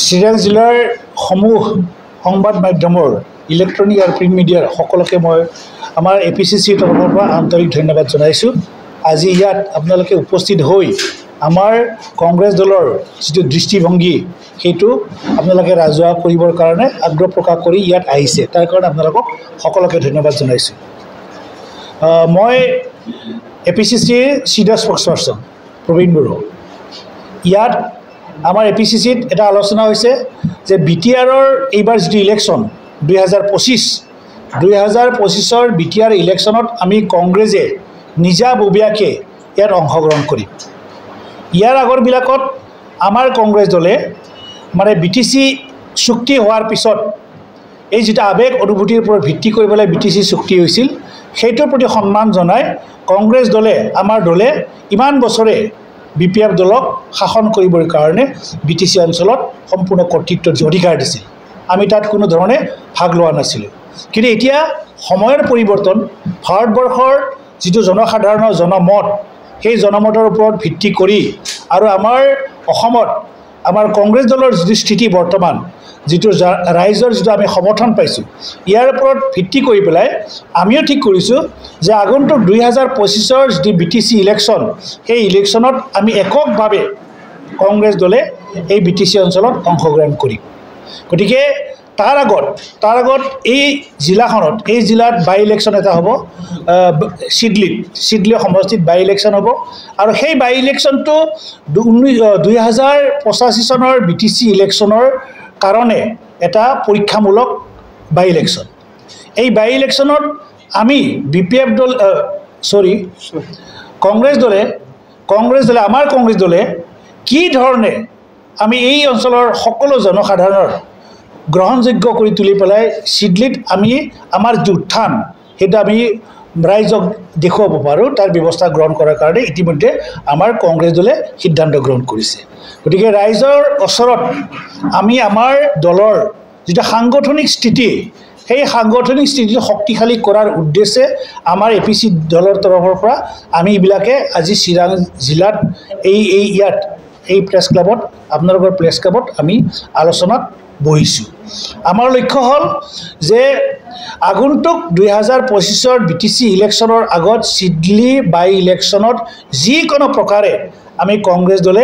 চিৰাং জিলাৰ সমূহ সংবাদ মাধ্যমৰ ইলেক্ট্ৰনিক আৰু প্ৰিণ্ট মিডিয়াৰ সকলোকে মই আমাৰ APCCৰ তৰফৰ পৰা আন্তৰিক ধন্যবাদ জনাইছোঁ। আজি ইয়াত আপোনালোকে উপস্থিত হৈ আমাৰ কংগ্ৰেছ দলৰ যিটো দৃষ্টিভংগী সেইটো আপোনালোকে ৰাজহুৱা কৰিবৰ কাৰণে আগ্ৰহ প্ৰকাশ কৰি ইয়াত আহিছে, তাৰ কাৰণে আপোনালোকক সকলোকে ধন্যবাদ জনাইছোঁ। মই APCCৰ চিনিয়ৰ স্প'ক্সপাৰ্চন প্ৰবীণ বড়ো। ইয়াত আমাৰ APCCত এটা আলোচনা হৈছে যে BTRৰ এইবাৰ যিটো ইলেকশ্যন 2025-ৰ BTR ইলেকশ্যনত আমি কংগ্ৰেছে নিজাববীয়াকৈ ইয়াত অংশগ্ৰহণ কৰিম। ইয়াৰ আগৰবিলাকত আমাৰ কংগ্ৰেছ দলে মানে BTC চুক্তি হোৱাৰ পিছত এই যিটো আৱেগ অনুভূতিৰ ওপৰত ভিত্তি কৰি পেলাই BTC চুক্তি হৈছিল, সেইটোৰ প্ৰতি সন্মান জনাই কংগ্ৰেছ দলে আমাৰ দলে ইমান বছৰে BPF দলক শাসন কৰিবৰ কাৰণে BTC অঞ্চলত সম্পূৰ্ণ কৰ্তৃত্বৰ অধিকাৰ দিছিল। আমি তাত কোনো ধৰণে ভাগ লোৱা নাছিলোঁ। কিন্তু এতিয়া সময়ৰ পৰিৱৰ্তন, ভাৰতবৰ্ষৰ যিটো জনসাধাৰণৰ জনমত, সেই জনমতৰ ওপৰত ভিত্তি কৰি আৰু আমাৰ অসমত আমাৰ কংগ্ৰেছ দলৰ যিটো স্থিতি বৰ্তমান, যিটো ৰাইজৰ যিটো আমি সমৰ্থন পাইছোঁ, ইয়াৰ ওপৰত ভিত্তি কৰি পেলাই আমিও ঠিক কৰিছোঁ যে আগন্তুক 2025-ৰ যিটো BTC ইলেকশ্যন, সেই ইলেকশ্যনত আমি এককভাৱে কংগ্ৰেছ দলে এই BTC অঞ্চলত অংশগ্ৰহণ কৰিম। গতিকে তাৰ আগত এই জিলাখনত, এই জিলাত বাই ইলেকশ্যন এটা হ'ব, চিডলি সমষ্টিত বাই ইলেকশ্যন হ'ব। আৰু সেই বাই ইলেকশ্যনটো 2085 চনৰ BTC ইলেকশ্যনৰ কাৰণে এটা পৰীক্ষামূলক বাই ইলেকশ্যন। এই বাই ইলেকশ্যনত আমি BPF দল কংগ্ৰেছ দলে আমাৰ কংগ্ৰেছ দলে কি ধৰণে আমি এই অঞ্চলৰ সকলো জনসাধাৰণৰ গ্ৰহণযোগ্য কৰি তুলি পেলাই চিডলিত আমি আমাৰ যি উত্থান সেইটো আমি ৰাইজক দেখুৱাব পাৰোঁ, তাৰ ব্যৱস্থা গ্ৰহণ কৰাৰ কাৰণে ইতিমধ্যে আমাৰ কংগ্ৰেছ দলে সিদ্ধান্ত গ্ৰহণ কৰিছে। গতিকে ৰাইজৰ ওচৰত আমি আমাৰ দলৰ যিটো সাংগঠনিক স্থিতি, সেই সাংগঠনিক স্থিতিটো শক্তিশালী কৰাৰ উদ্দেশ্যে আমাৰ APC দলৰ তৰফৰ পৰা আমি এইবিলাকে আজি চিৰাং জিলাত ইয়াত এই প্ৰেছ ক্লাবত, আপোনালোকৰ প্ৰেছ ক্লাবত আমি আলোচনাত বহিছোঁ। আমাৰ লক্ষ্য হ'ল যে আগন্তুক 2025-ৰ BTC ইলেকশ্যনৰ আগত চিডলি বাই ইলেকশ্যনত যিকোনো প্ৰকাৰে আমি কংগ্ৰেছ দলে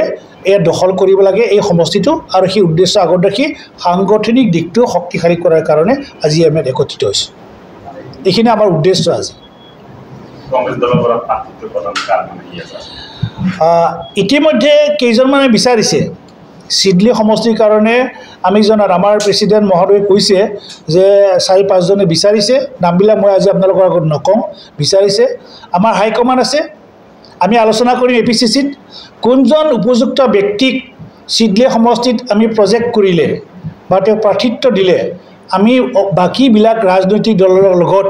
এয়া দখল কৰিব লাগে এই সমষ্টিটো, আৰু সেই উদ্দেশ্য আগত ৰাখি সাংগঠনিক দিশটো শক্তিশালী কৰাৰ কাৰণে আজি আমি একত্ৰিত হৈছোঁ। এইখিনি আমাৰ উদ্দেশ্য আজি। ইতিমধ্যে কেইজনমানে বিচাৰিছে চিডলি সমষ্টিৰ কাৰণে। আমি জনাত আমাৰ প্ৰেছিডেণ্ট মহোদয়ে কৈছে যে 4-5জনে বিচাৰিছে, নামবিলাক মই আজি আপোনালোকৰ আগত নকওঁ, বিচাৰিছে। আমাৰ হাইকমাণ্ড আছে, আমি আলোচনা কৰিম APCCত কোনজন উপযুক্ত ব্যক্তিক চিডলি সমষ্টিত আমি প্ৰজেক্ট কৰিলে বা তেওঁ প্ৰাৰ্থিত্ব দিলে আমি বাকীবিলাক ৰাজনৈতিক দলৰ লগত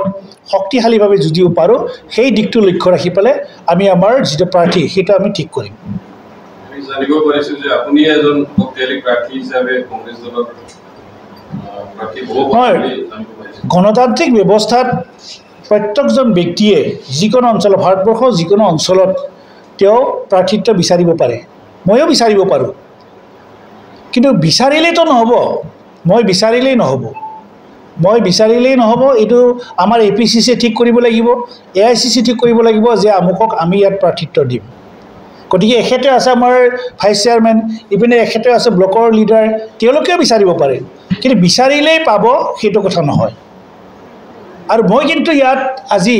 শক্তিশালীভাৱে যুঁজিব পাৰোঁ, সেই দিশটো লক্ষ্য ৰাখি পেলাই আমি আমাৰ যিটো প্ৰাৰ্থী সেইটো আমি ঠিক কৰিম। জানিব পাৰিছোঁ যে আপুনি এজন শক্তিশালী প্ৰাৰ্থী হিচাপে কংগ্ৰেছ দলৰ প্ৰাৰ্থী হ'ব পাৰে বুলি জানিব পাৰিছোঁ। গণতান্ত্ৰিক ব্যৱস্থাত প্ৰত্যেকজন ব্যক্তিয়ে যিকোনো অঞ্চলত, ভাৰতবৰ্ষৰ যিকোনো অঞ্চলত তেওঁ প্ৰাৰ্থিত্ব বিচাৰিব পাৰে, ময়ো বিচাৰিব পাৰোঁ। কিন্তু বিচাৰিলেতো নহ'ব, মই বিচাৰিলেই নহ'ব, এইটো আমাৰ APCCয়ে ঠিক কৰিব লাগিব, AICC ঠিক কৰিব লাগিব যে আমুকক আমি ইয়াত প্ৰাৰ্থিত্ব দিম। গতিকে এখেতে আছে আমাৰ ভাইচ চেয়াৰমেন, ইপিনে এখেতে আছে ব্লকৰ লিডাৰ, তেওঁলোকেও বিচাৰিব পাৰে, কিন্তু বিচাৰিলেই পাব সেইটো কথা নহয়। আৰু মই কিন্তু ইয়াত আজি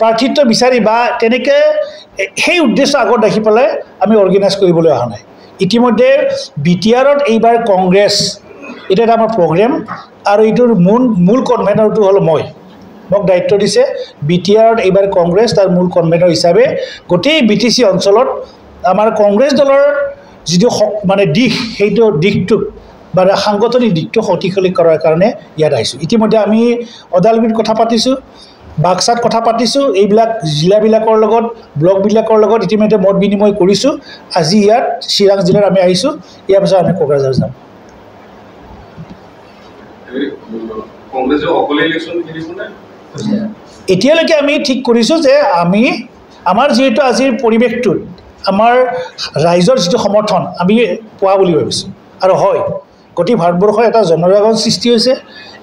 প্ৰাৰ্থিত্ব বিচাৰি বা তেনেকৈ সেই উদ্দেশ্য আগত ৰাখি পেলাই আমি অৰ্গেনাইজ কৰিবলৈ অহা নাই। ইতিমধ্যে BTRত এইবাৰ কংগ্ৰেছ, এইটো এটা আমাৰ প্ৰগ্ৰেম, আৰু এইটোৰ মূল কনভেনৰটো হ'ল মোক দায়িত্ব দিছে BTRত এইবাৰ কংগ্ৰেছ তাৰ মূল কনভেনৰ হিচাপে গোটেই BTC অঞ্চলত আমাৰ কংগ্ৰেছ দলৰ যিটো মানে সেইটো দিশটোক মানে সাংগঠনিক দিশটো শক্তিশালী কৰাৰ কাৰণে ইয়াত আহিছোঁ। ইতিমধ্যে আমি ওদালগুৰিত কথা পাতিছোঁ, বাক্সাত কথা পাতিছোঁ, এইবিলাক জিলাবিলাকৰ লগত, ব্লকবিলাকৰ লগত ইতিমধ্যে মত বিনিময় কৰিছোঁ। আজি ইয়াত চিৰাং জিলাত আমি আহিছোঁ, ইয়াৰ পিছত আমি কোকৰাঝাৰ যাম। এতিয়ালৈকে আমি ঠিক কৰিছোঁ যে আমাৰ যিহেতু আজিৰ পৰিৱেশটোত আমাৰ ৰাইজৰ যিটো সমৰ্থন আমি পোৱা বুলি ভাবিছোঁ আৰু হয় গোটেই ভাৰতবৰ্ষৰ এটা জনজাগৰণ সৃষ্টি হৈছে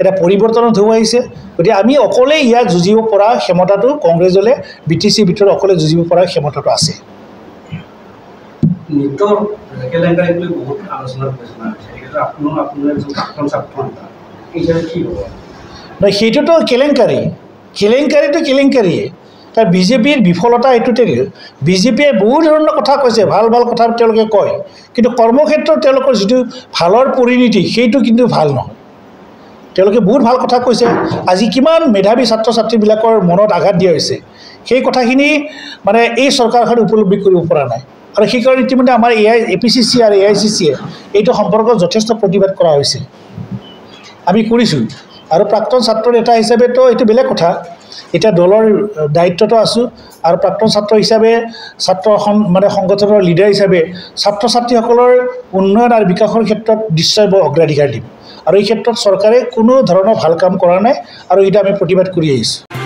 এটা পৰিৱৰ্তনৰ ঢৌ আহিছে গতিকে আমি অকলে ইয়াক যুঁজিব পৰা ক্ষমতাটো কংগ্ৰেছ দলে BTCৰ ভিতৰত অকলে যুঁজিব পৰা ক্ষমতাটো আছে নিতৰ কেলেংকাৰী বুলি বহুত আলোচনা কৰিছে সেইটো আপোনাৰ প্ৰাক্তন ছাত্ৰ নেতা কি হ'ব নহয় সেইটোতো কেলেংকাৰীটো কেলেংকাৰীয়ে তাৰ বিজেপিৰ বিফলতা এইটোতে বিজেপিয়ে বহু ধৰণৰ কথা কৈছে ভাল ভাল কথা তেওঁলোকে কয় কিন্তু কৰ্মক্ষেত্ৰত তেওঁলোকৰ যিটো ভালৰ পৰিণতি সেইটো কিন্তু ভাল নহয় তেওঁলোকে বহুত ভাল কথা কৈছে আজি কিমান মেধাৱী ছাত্ৰ ছাত্ৰীবিলাকৰ মনত আঘাত দিয়া হৈছে সেই কথাখিনি মানে এই চৰকাৰখন উপলব্ধি কৰিব পৰা নাই আৰু সেইকাৰণে ইতিমধ্যে আমাৰ APCC আৰু AICCয়ে এইটো সম্পৰ্কত যথেষ্ট প্ৰতিবাদ কৰা হৈছে আমি কৰিছোঁ আৰু প্ৰাক্তন ছাত্ৰ নেতা হিচাপেতো এইটো বেলেগ কথা এটা দলৰ দায়িত্বটো আছোঁ আৰু প্ৰাক্তন ছাত্ৰ হিচাপে ছাত্ৰ মানে সংগঠনৰ লিডাৰ হিচাপে ছাত্ৰ ছাত্ৰীসকলৰ উন্নয়ন আৰু বিকাশৰ ক্ষেত্ৰত নিশ্চয় মই অগ্ৰাধিকাৰ দিম আৰু এই ক্ষেত্ৰত চৰকাৰে কোনো ধৰণৰ ভাল কাম কৰা নাই আৰু এটা আমি প্ৰতিবাদ কৰি আহিছোঁ